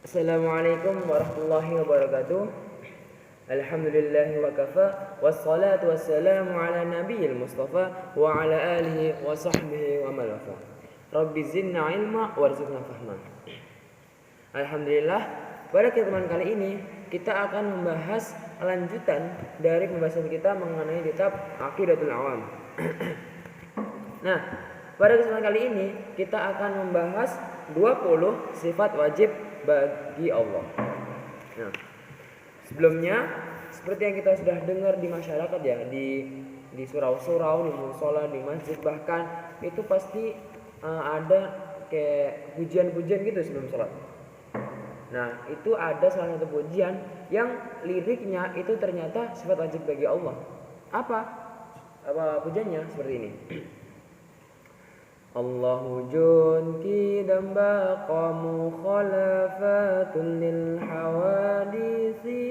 Assalamualaikum warahmatullahi wabarakatuh. Alhamdulillahi wa kafa, wassalatu wassalamu ala nabiyil mustafa wa ala alihi wa sahbihi wa malafa. Rabbi zidna ilma warzuqna fahma. Alhamdulillah, pada kesempatan kali ini kita akan membahas lanjutan dari pembahasan kita mengenai kitab Aqidatul Awam. Nah, pada kesempatan kali ini kita akan membahas 20 sifat wajib bagi Allah. Nah, sebelumnya seperti yang kita sudah dengar di masyarakat ya, di surau-surau, di musola, di masjid, bahkan itu pasti ada kayak pujian-pujian gitu sebelum sholat. Nah, itu ada salah satu pujian yang liriknya itu ternyata sifat wajib bagi Allah. Apa pujiannya? Seperti ini. Allahu jun kidam baqa mukhalafatun lil hawadisi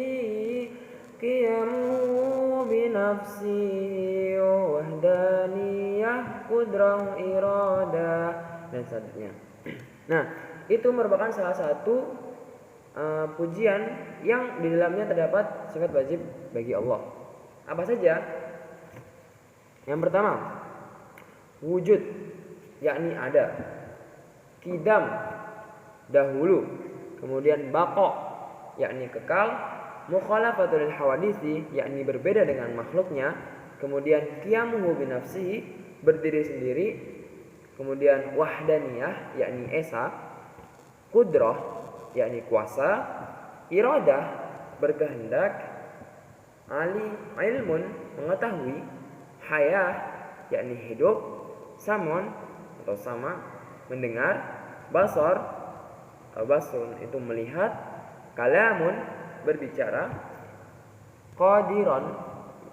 qiyamu binafsi wahdaniyah kudrah iradah dan selanjutnya. Nah, itu merupakan salah satu pujian yang di dalamnya terdapat sifat wajib bagi Allah. Apa saja? Yang pertama, wujud, yakni ada. Kidam, dahulu. Kemudian baqo, yakni kekal. Mukhalafatul hawadisi, yakni berbeda dengan makhluknya. Kemudian qiyamuhu binafsihi, berdiri sendiri. Kemudian wahdaniyah, yakni esa. Qudrah, yakni kuasa. Iradah, berkehendak. Ilmun, mengetahui. Hayah, yakni hidup. Samon atau sama, mendengar. Basar, basrun itu melihat. Kalamun, berbicara. Qadiran,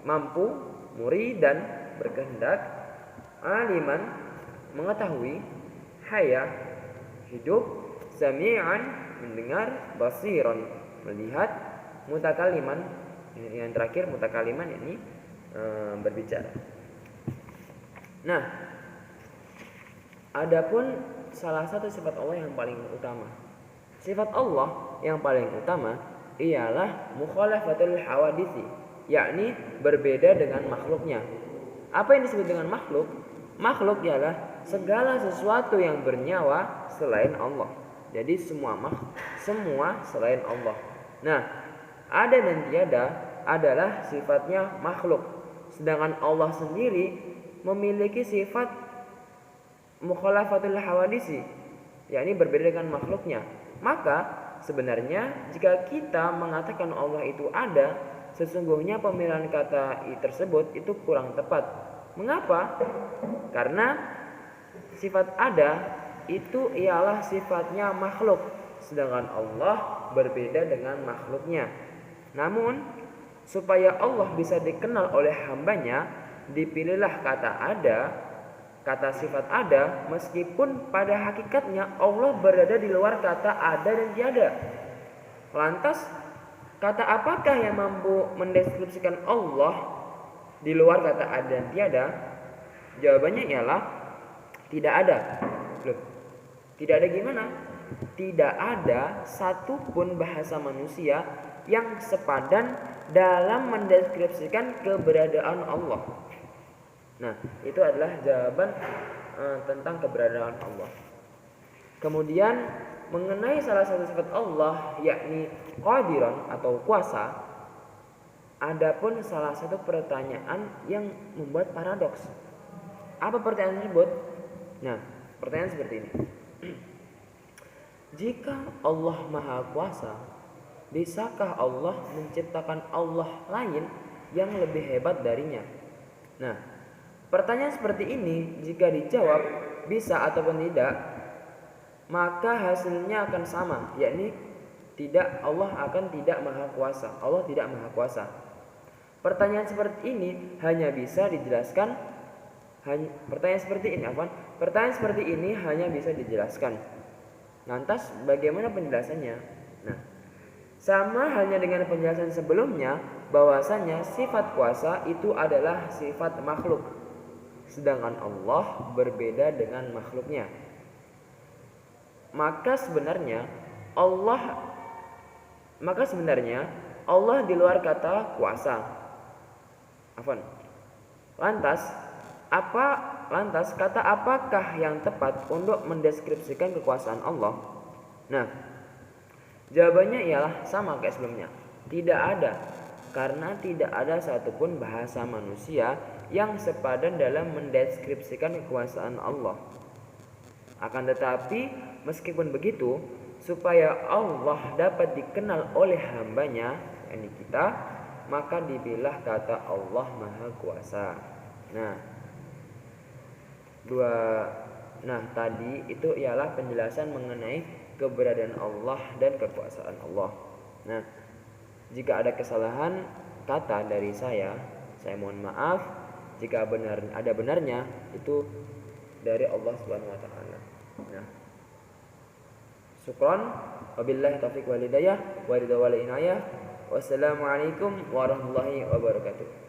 mampu. Muridan, berkehendak. Aliman, mengetahui. Hayah, hidup. Sami'an, mendengar. Basiran, melihat. Mutakaliman, yang terakhir mutakaliman ini berbicara. Nah, adapun salah satu sifat Allah yang paling utama. Sifat Allah yang paling utama ialah mukhalafatul hawadisi, yakni berbeda dengan makhluknya. Apa yang disebut dengan makhluk? Makhluk ialah segala sesuatu yang bernyawa selain Allah. Jadi semua selain Allah. Nah, ada dan tiada adalah sifatnya makhluk. Sedangkan Allah sendiri memiliki sifat mukhalafatul hawadisi, yakni berbeda dengan makhluknya. Maka sebenarnya jika kita mengatakan Allah itu ada, sesungguhnya pemilihan kata tersebut itu kurang tepat. Mengapa? Karena sifat ada itu ialah sifatnya makhluk, sedangkan Allah berbeda dengan makhluknya. Namun supaya Allah bisa dikenal oleh hambanya, dipilihlah kata sifat ada, meskipun pada hakikatnya Allah berada di luar kata ada dan tiada. Lantas, kata apakah yang mampu mendeskripsikan Allah di luar kata ada dan tiada? Jawabannya ialah tidak ada. Loh, tidak ada gimana? Tidak ada satupun bahasa manusia yang sepadan dalam mendeskripsikan keberadaan Allah. Nah, itu adalah jawaban tentang keberadaan Allah. Kemudian mengenai salah satu sifat Allah, yakni qadiran atau kuasa, adapun salah satu pertanyaan yang membuat paradoks. Apa pertanyaan tersebut? Nah, pertanyaan seperti ini. Jika Allah Maha Kuasa, bisakah Allah menciptakan Allah lain yang lebih hebat darinya? Nah, pertanyaan seperti ini jika dijawab bisa ataupun tidak, maka hasilnya akan sama, yakni tidak, Allah akan tidak maha kuasa. Allah tidak maha kuasa. Pertanyaan seperti ini hanya bisa dijelaskan pertanyaan seperti ini hanya bisa dijelaskan. Lantas bagaimana penjelasannya? Nah, sama halnya dengan penjelasan sebelumnya, bahwasanya sifat kuasa itu adalah sifat makhluk, sedangkan Allah berbeda dengan makhluknya. maka sebenarnya Allah maka sebenarnya Allah di luar kata kuasa. Afwan. Lantas kata apakah yang tepat untuk mendeskripsikan kekuasaan Allah? Nah, jawabannya ialah sama kayak sebelumnya. Tidak ada, karena tidak ada satupun bahasa manusia yang sepadan dalam mendeskripsikan kekuasaan Allah. Akan tetapi, meskipun begitu, supaya Allah dapat dikenal oleh hambanya, ini kita, maka dipilah kata Allah Maha Kuasa. Tadi itu ialah penjelasan mengenai keberadaan Allah dan kekuasaan Allah. Nah, jika ada kesalahan kata dari saya mohon maaf. Jika ada benarnya, itu dari Allah Subhanahu wa taala. Nah, syukran, wabillahi taufiq wal hidayah, wa ridha wal inayah. Wassalamualaikum warahmatullahi wabarakatuh.